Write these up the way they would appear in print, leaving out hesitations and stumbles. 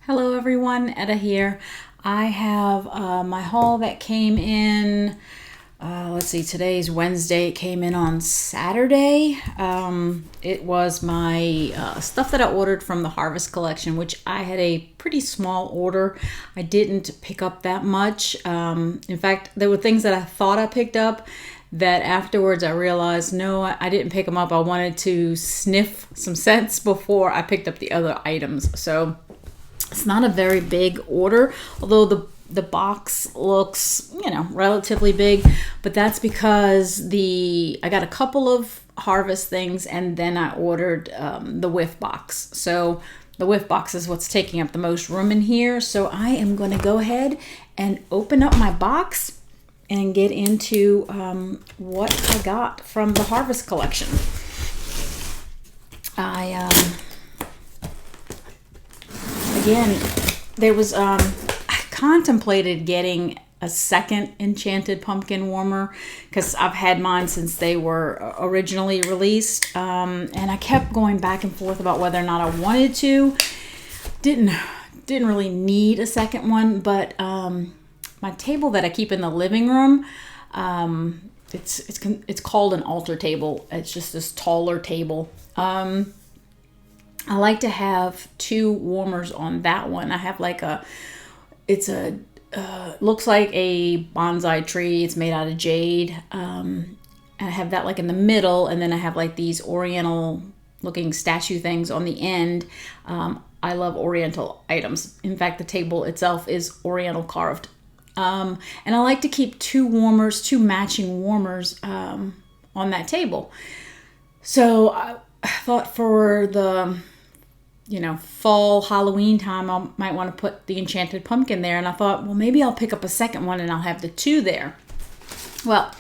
Hello everyone, Etta here. I have my haul that came in, let's see, today's Wednesday. It came in on Saturday. It was my stuff that I ordered from the Harvest Collection, which I had a pretty small order. I didn't pick up that much. In fact, there were things that I thought I picked up that afterwards I realized, no, I didn't pick them up. I wanted to sniff some scents before I picked up the other items. So it's not a very big order, although the box looks, relatively big, but that's because I got a couple of Harvest things and then I ordered the whiff box. So the whiff box is what's taking up the most room in here. So I am going to go ahead and open up my box and get into what I got from the Harvest Collection. Again, there was, I contemplated getting a second enchanted pumpkin warmer because I've had mine since they were originally released. And I kept going back and forth about whether or not I wanted to. Didn't really need a second one, but my table that I keep in the living room, it's called an altar table. It's just this taller table. I like to have two warmers on that one. I have like looks like a bonsai tree. It's made out of jade. And I have that like in the middle, and then I have like these oriental looking statue things on the end. I love oriental items. In fact, the table itself is oriental carved. And I like to keep two matching warmers on that table. So I thought for the fall Halloween time, I might want to put the enchanted pumpkin there. And I thought, well, maybe I'll pick up a second one and I'll have the two there. Well, it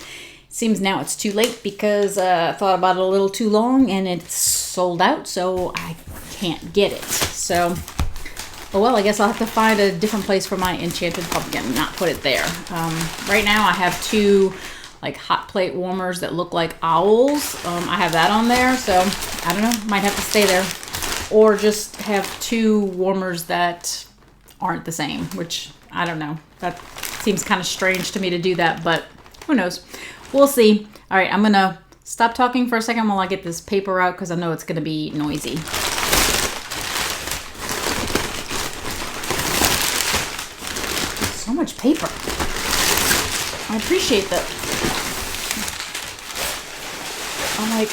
seems now it's too late because I thought about it a little too long and it's sold out, so I can't get it. So, oh well, I guess I'll have to find a different place for my enchanted pumpkin, not put it there. Right now I have two like hot plate warmers that look like owls. I have that on there, so I don't know, might have to stay there. Or just have two warmers that aren't the same, which I don't know. That seems kind of strange to me to do that, but who knows? We'll see. All right, I'm going to stop talking for a second while I get this paper out because I know it's going to be noisy. So much paper. I appreciate that. I like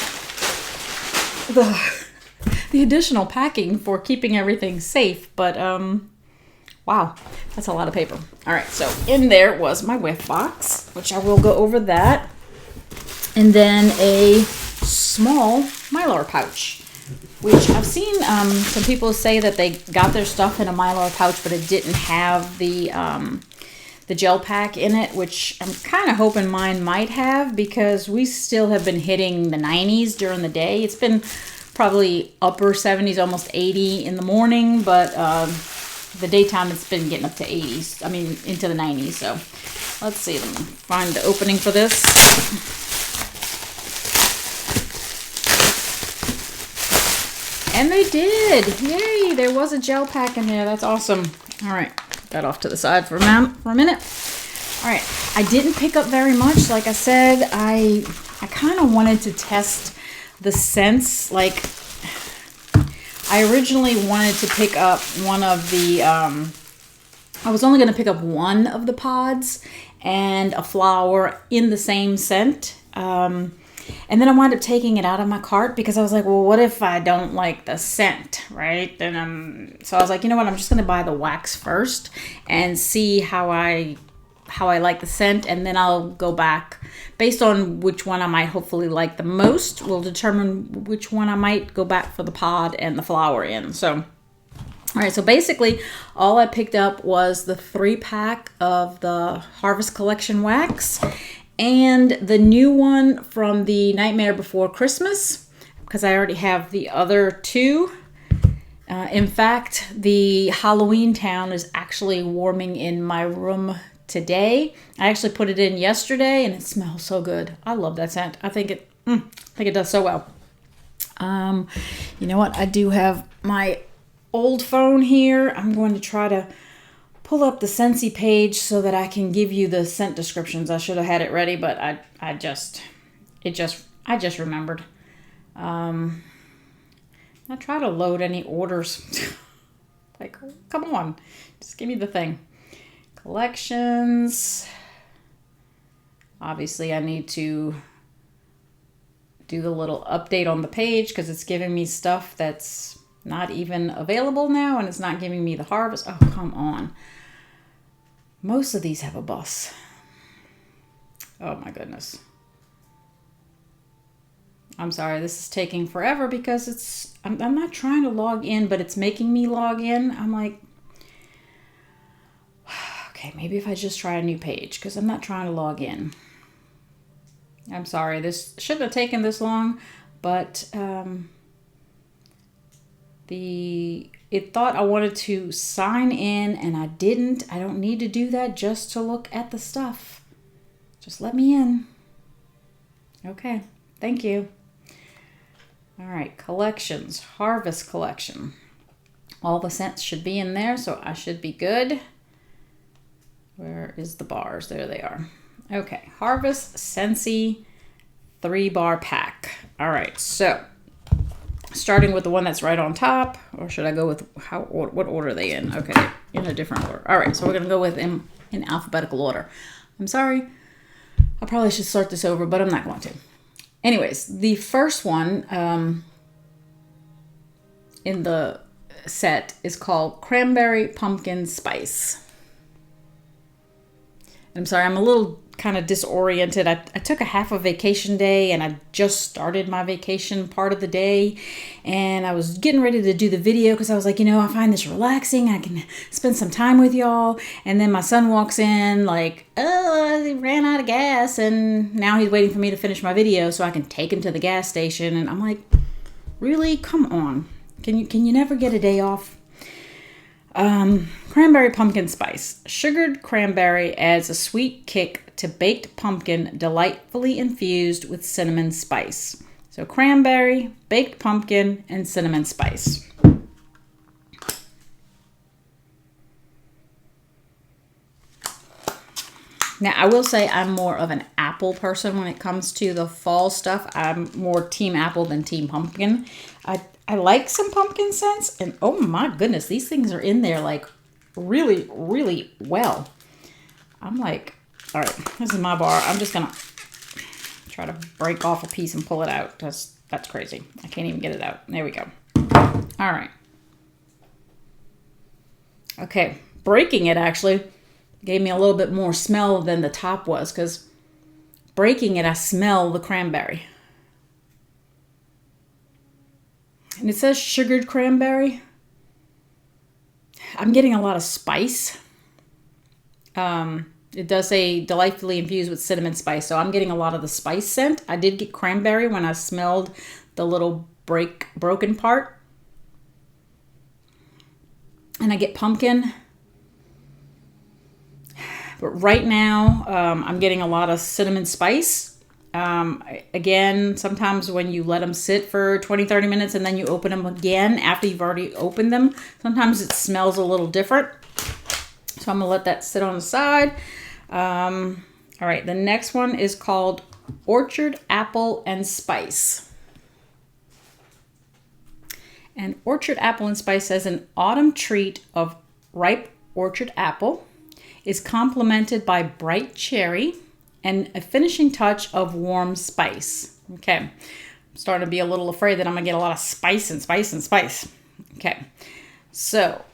the additional packing for keeping everything safe, but wow, that's a lot of paper. All right, so in there was my whiff box, which I will go over that, and then a small Mylar pouch, which I've seen some people say that they got their stuff in a Mylar pouch, but it didn't have the gel pack in it, which I'm kind of hoping mine might have, because we still have been hitting the 90s during the day. It's been probably upper 70s, almost 80 in the morning, but the daytime it's been getting up to 80s. I mean, into the 90s. So let's see. Let me find the opening for this. And they did. Yay! There was a gel pack in there. That's awesome. All right, put that off to the side for a minute. All right, I didn't pick up very much. Like I said, I kind of wanted to test the scents. Like, I originally wanted to pick up one of the, I was only going to pick up one of the pods and a flower in the same scent. And then I wound up taking it out of my cart because I was like, well, what if I don't like the scent, right? So I was like, you know what? I'm just going to buy the wax first and see how I like the scent, and then I'll go back based on which one I might hopefully like the most. Will determine which one I might go back for the pod and the flower in. So, all right. So basically, all I picked up was the 3-pack of the Harvest Collection wax and the new one from the Nightmare Before Christmas, because I already have the other two. In fact, the Halloween Town is actually warming in my room today. I actually put it in yesterday and it smells so good. I love that scent. I think it does so well. You know what? I do have my old phone here. I'm going to try to pull up the Scentsy page so that I can give you the scent descriptions. I should have had it ready, but I just remembered. I try to load any orders. Like, come on, just give me the thing. Collections. Obviously, I need to do the little update on the page because it's giving me stuff that's not even available now, and it's not giving me the harvest. Oh, come on. Most of these have a bus. Oh my goodness. I'm sorry, this is taking forever because I'm not trying to log in, but it's making me log in. I'm like, okay, maybe if I just try a new page because I'm not trying to log in. I'm sorry, this shouldn't have taken this long, but it thought I wanted to sign in and I didn't. I don't need to do that just to look at the stuff. Just let me in. Okay, thank you. All right, collections, harvest collection. All the scents should be in there, so I should be good. Where is the bars? There they are. Okay, harvest Scentsy 3-bar pack. All right, so starting with the one that's right on top, or should I go with what order are they in? Okay, in a different order. All right, so we're gonna go with in alphabetical order. I'm sorry, I probably should start this over, but I'm not going to. Anyways, the first one in the set is called Cranberry Pumpkin Spice. I'm sorry, I'm a little kind of disoriented. I took a half a vacation day and I just started my vacation part of the day, and I was getting ready to do the video because I was like, you know, I find this relaxing. I can spend some time with y'all. And then my son walks in like, oh, he ran out of gas, and now he's waiting for me to finish my video so I can take him to the gas station. And I'm like, really? Come on. Can you never get a day off? Cranberry Pumpkin Spice. Sugared cranberry adds a sweet kick to baked pumpkin, delightfully infused with cinnamon spice. So cranberry, baked pumpkin, and cinnamon spice. Now, I will say I'm more of an apple person when it comes to the fall stuff. I'm more team apple than team pumpkin. I like some pumpkin scents, and oh my goodness, these things are in there like really, really well. I'm like, all right, this is my bar. I'm just gonna try to break off a piece and pull it out. That's crazy. I can't even get it out. There we go. All right. Okay, breaking it actually gave me a little bit more smell than the top was, because breaking it, I smell the cranberry. And it says sugared cranberry. I'm getting a lot of spice. It does say delightfully infused with cinnamon spice, so I'm getting a lot of the spice scent. I did get cranberry when I smelled the little broken part. And I get pumpkin. But right now, I'm getting a lot of cinnamon spice. Again, sometimes when you let them sit for 20-30 minutes and then you open them again after you've already opened them, sometimes it smells a little different. So I'm gonna let that sit on the side. All right, the next one is called Orchard Apple and Spice. And Orchard Apple and Spice says an autumn treat of ripe orchard apple is complemented by bright cherry and a finishing touch of warm spice. Okay, I'm starting to be a little afraid that I'm gonna get a lot of spice and spice and spice. Okay, so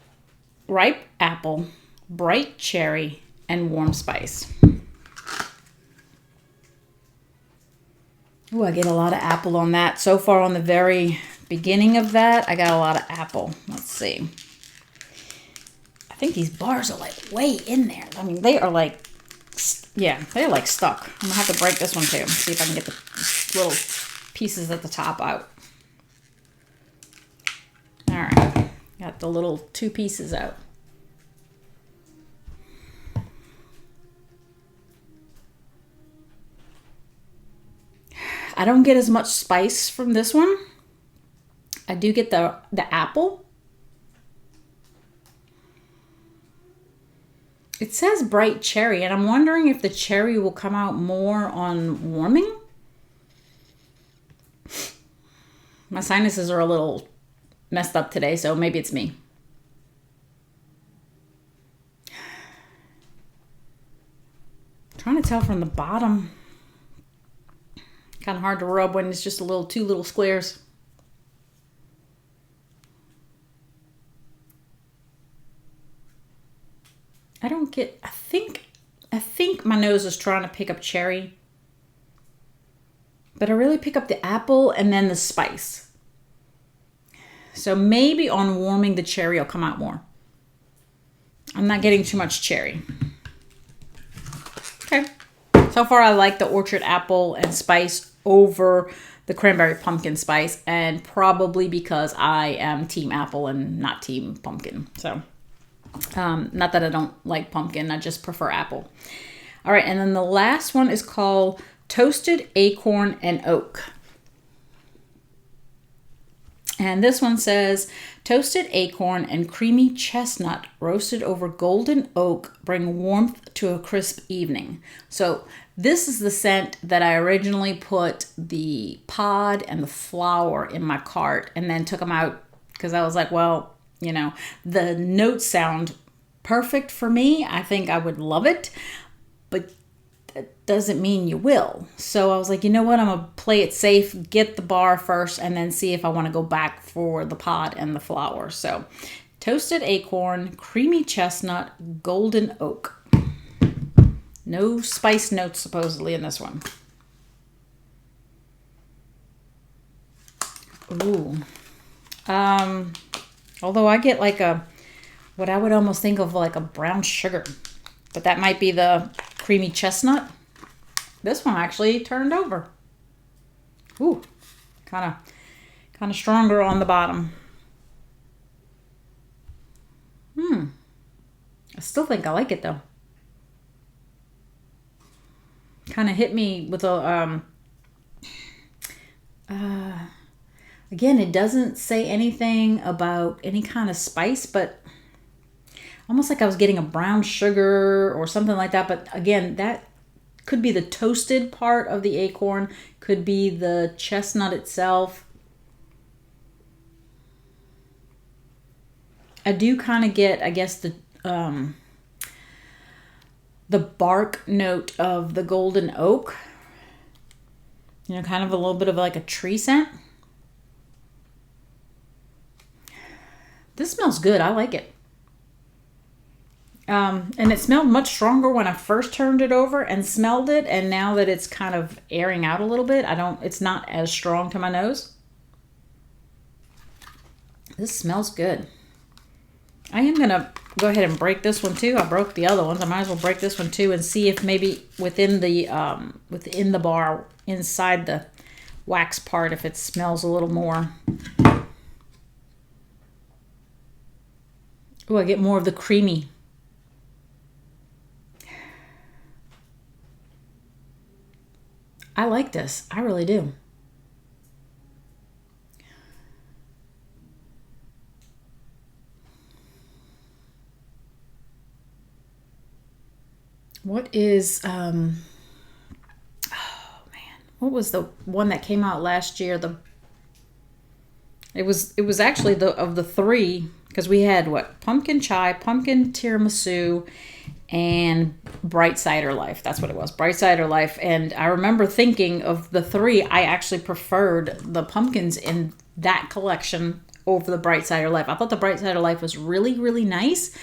ripe apple, bright cherry, and warm spice. Ooh, I get a lot of apple on that. So far on the very beginning of that, I got a lot of apple. Let's see. I think these bars are like way in there. I mean, they are like, yeah, they're like stuck. I'm gonna have to break this one too. See if I can get the little pieces at the top out. All right, got the little 2 pieces out. I don't get as much spice from this one. I do get the apple. It says bright cherry, and I'm wondering if the cherry will come out more on warming. My sinuses are a little messed up today, so maybe it's me. Trying to tell from the bottom. Kind of hard to rub when it's just two little squares. I don't get, I think my nose is trying to pick up cherry. But I really pick up the apple and then the spice. So maybe on warming the cherry will come out more. I'm not getting too much cherry. Okay. So far I like the orchard apple and spice over the cranberry pumpkin spice, and probably because I am team apple and not team pumpkin. So not that I don't like pumpkin, I just prefer apple. All right, and then the last one is called Toasted Acorn and Oak. And this one says, toasted acorn and creamy chestnut roasted over golden oak bring warmth to a crisp evening. So this is the scent that I originally put the pod and the flower in my cart and then took them out because I was like, well, you know, the notes sound perfect for me. I think I would love it, but that doesn't mean you will. So I was like, you know what? I'm going to play it safe, get the bar first, and then see if I want to go back for the pod and the flower. So toasted acorn, creamy chestnut, golden oak. No spice notes supposedly in this one. Ooh. Although I get like what I would almost think of like a brown sugar, but that might be the creamy chestnut. This one actually turned over. Ooh, kind of stronger on the bottom. I still think I like it though. Kind of hit me with a again, it doesn't say anything about any kind of spice, but almost like I was getting a brown sugar or something like that. But again, that could be the toasted part of the acorn, could be the chestnut itself. I do kind of get, I guess, the bark note of the golden oak. You know, kind of a little bit of like a tree scent. This smells good. I like it. And it smelled much stronger when I first turned it over and smelled it. And now that it's kind of airing out a little bit, it's not as strong to my nose. This smells good. I am going to go ahead and break this one too. I broke the other ones. I might as well break this one too and see if maybe within the bar, inside the wax part, if it smells a little more. Oh, I get more of the creamy. I like this. I really do. What is, oh man, what was the one that came out last year? It was actually of the three, because we had pumpkin chai, pumpkin tiramisu, and Bright Cider Life. That's what it was, Bright Cider Life. And I remember thinking of the three, I actually preferred the pumpkins in that collection over the Bright Cider Life. I thought the Bright Cider Life was really, really nice,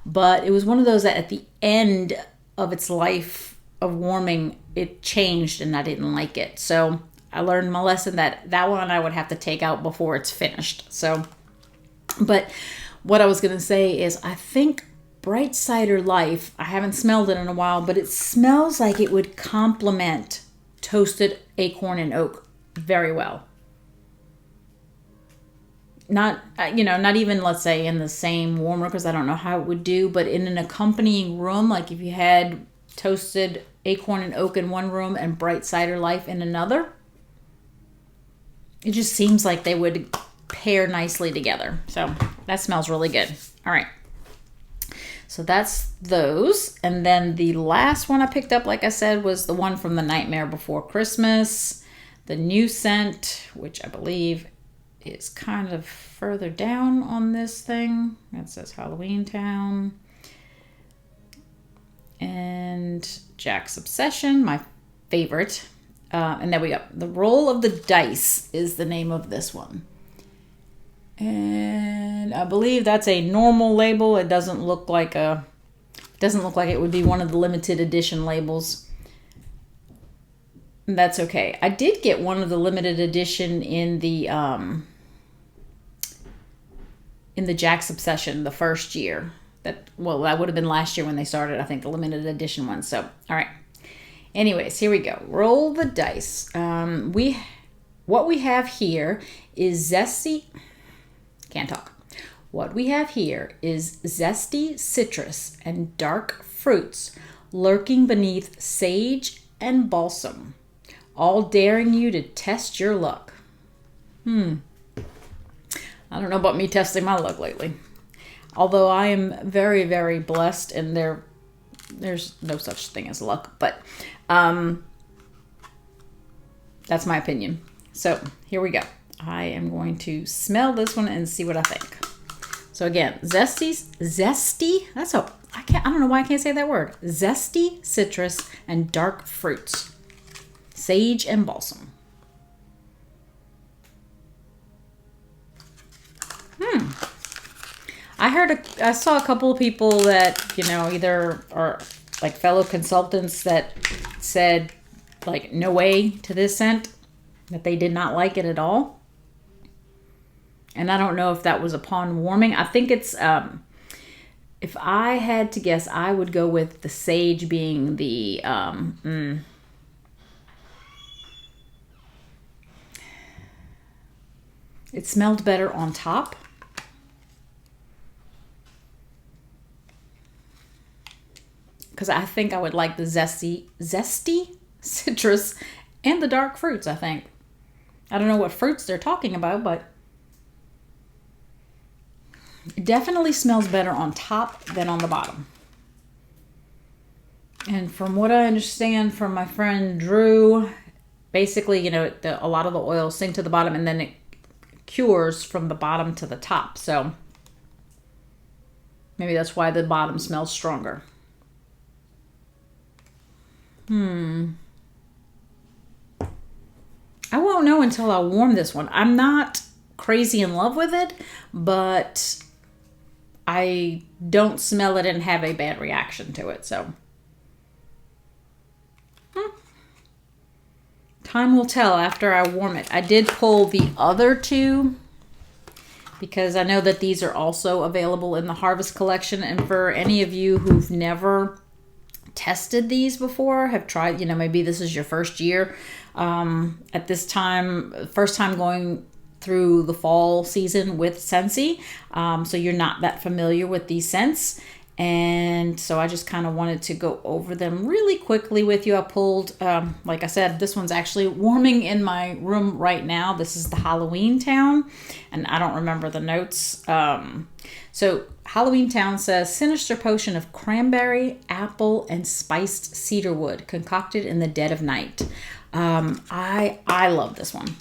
but it was one of those that at the end of its life of warming, it changed and I didn't like it. So I learned my lesson that one I would have to take out before it's finished. So, but what I was going to say is I think Bright Cider Life, I haven't smelled it in a while, but it smells like it would complement Toasted Acorn and Oak very well. Not, not even, let's say, in the same warmer, because I don't know how it would do, but in an accompanying room, like if you had Toasted Acorn and Oak in one room and Bright Cider Life in another, it just seems like they would pair nicely together. So that smells really good. All right. So that's those. And then the last one I picked up, like I said, was the one from The Nightmare Before Christmas. The new scent, which I believe is kind of further down on this thing. That says Halloween Town. And Jack's Obsession, my favorite. And there we go. The Roll of the Dice is the name of this one. And I believe that's a normal label. It doesn't look like it would be one of the limited edition labels. That's okay. I did get one of the limited edition in the Jack's Obsession the first year. That would have been last year when they started, I think, the limited edition one. So, all right. Anyways, here we go. Roll the dice. What we have here is zesty. Can't talk. What we have here is zesty citrus and dark fruits lurking beneath sage and balsam, all daring you to test your luck. I don't know about me testing my luck lately. Although I am very, very blessed, and there's no such thing as luck, but that's my opinion. So here we go. I am going to smell this one and see what I think. So again, zesty. I don't know why I can't say that word. Zesty citrus and dark fruits, sage and balsam. I saw a couple of people that, either are like fellow consultants that said like no way to this scent, that they did not like it at all. And I don't know if that was upon warming. I think it's, if I had to guess, I would go with the sage being the, it smelled better on top. Because I think I would like the zesty citrus and the dark fruits, I think. I don't know what fruits they're talking about, but it definitely smells better on top than on the bottom. And from what I understand from my friend Drew, basically, a lot of the oils sink to the bottom and then it cures from the bottom to the top. So maybe that's why the bottom smells stronger. I won't know until I warm this one. I'm not crazy in love with it, but I don't smell it and have a bad reaction to it. So time will tell after I warm it. I did pull the other two because I know that these are also available in the Harvest collection. And for any of you who've never tested these before, have tried, maybe this is your first year at this time, first time going through the fall season with Scentsy, so you're not that familiar with these scents, and so I just kind of wanted to go over them really quickly with you. I pulled, like I said, this one's actually warming in my room right now. This is the Halloween Town, and I don't remember the notes. So Halloween Town says, sinister potion of cranberry, apple, and spiced cedarwood concocted in the dead of night. I love this one.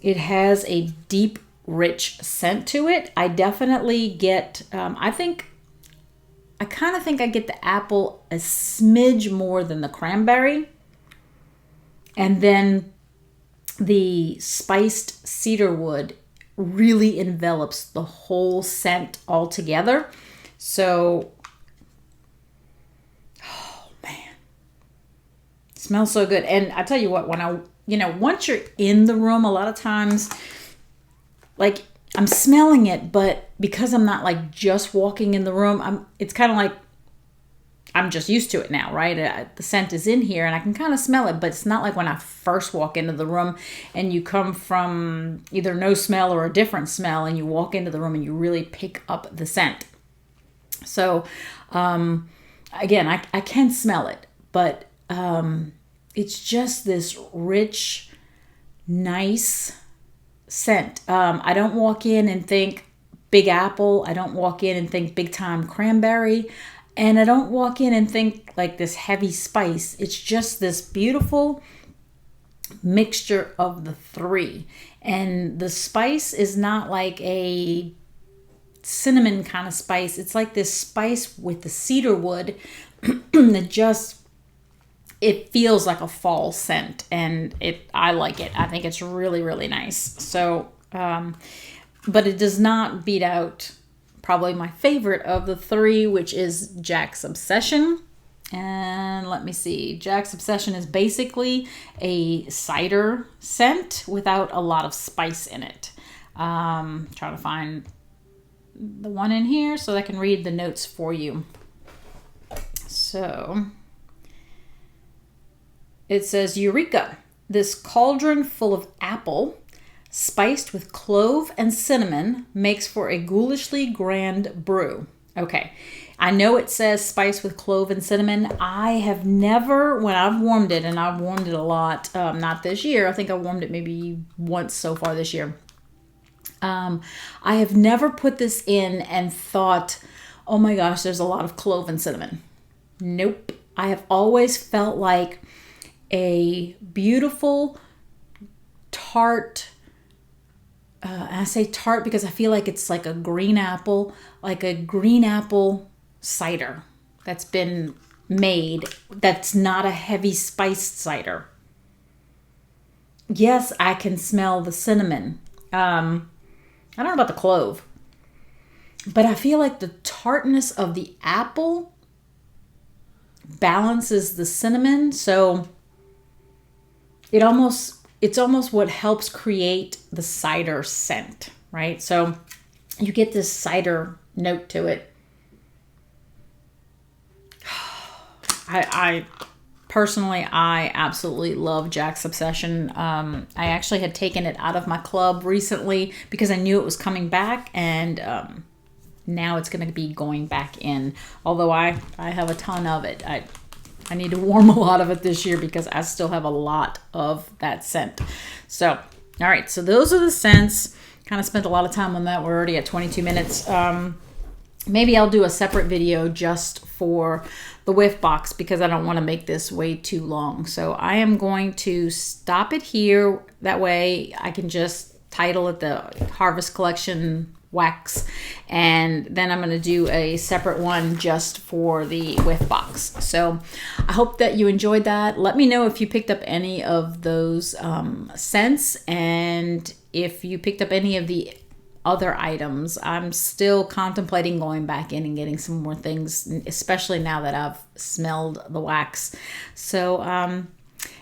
It has a deep, rich scent to it. I definitely get, I kind of think I get the apple a smidge more than the cranberry. And then the spiced cedarwood really envelops the whole scent altogether. So, oh man, it smells so good. And I tell you what, when once you're in the room, a lot of times, like, I'm smelling it, but because I'm not like just walking in the room, it's kind of like I'm just used to it now, right? The scent is in here and I can kind of smell it, but it's not like when I first walk into the room and you come from either no smell or a different smell and you walk into the room and you really pick up the scent. So, again, I can smell it, but it's just this rich, nice scent. I don't walk in and think Big Apple. I don't walk in and think big time cranberry. And I don't walk in and think like this heavy spice. It's just this beautiful mixture of the three. And the spice is not like a cinnamon kind of spice. It's like this spice with the cedar wood that just, it feels like a fall scent, and I like it. I think it's really, really nice. So, but it does not beat out probably my favorite of the three, which is Jack's Obsession. And let me see. Jack's Obsession is basically a cider scent without a lot of spice in it. Trying to find the one in here so I can read the notes for you. So it says, Eureka, this cauldron full of apple, spiced with clove and cinnamon, makes for a ghoulishly grand brew. Okay, I know it says spiced with clove and cinnamon. I have never, when I've warmed it, and I've warmed it a lot, not this year. I think I warmed it maybe once so far this year. I have never put this in and thought, oh my gosh, there's a lot of clove and cinnamon. Nope. I have always felt like a beautiful tart, and I say tart because I feel like it's like a green apple cider that's been made, that's not a heavy spiced cider. Yes, I can smell the cinnamon. I don't know about the clove, but I feel like the tartness of the apple balances the cinnamon, so it's almost what helps create the cider scent, right? So you get this cider note to it. I personally, I absolutely love Jack's Obsession. I actually had taken it out of my club recently because I knew it was coming back, and now it's going to be going back in. Although I have a ton of it. I need to warm a lot of it this year because I still have a lot of that scent. So, all right. So those are the scents. Kind of spent a lot of time on that. We're already at 22 minutes. Maybe I'll do a separate video just for the whiff box because I don't want to make this way too long. So I am going to stop it here. That way I can just title it the Harvest Collection Wax, and then I'm going to do a separate one just for the whiff box. So I hope that you enjoyed that. Let me know if you picked up any of those scents, and if you picked up any of the other items. I'm still contemplating going back in and getting some more things, especially now that I've smelled the wax. So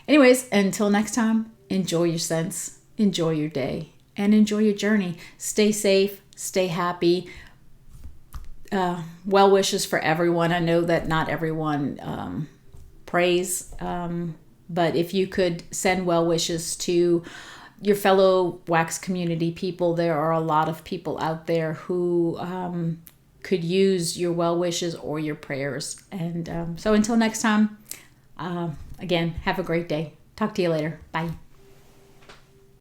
anyways, until next time, enjoy your scents, enjoy your day, and enjoy your journey. Stay safe, stay happy. Well wishes for everyone. I know that not everyone prays, but if you could send well wishes to your fellow wax community people, there are a lot of people out there who could use your well wishes or your prayers. And so until next time, again, have a great day. Talk to you later. Bye.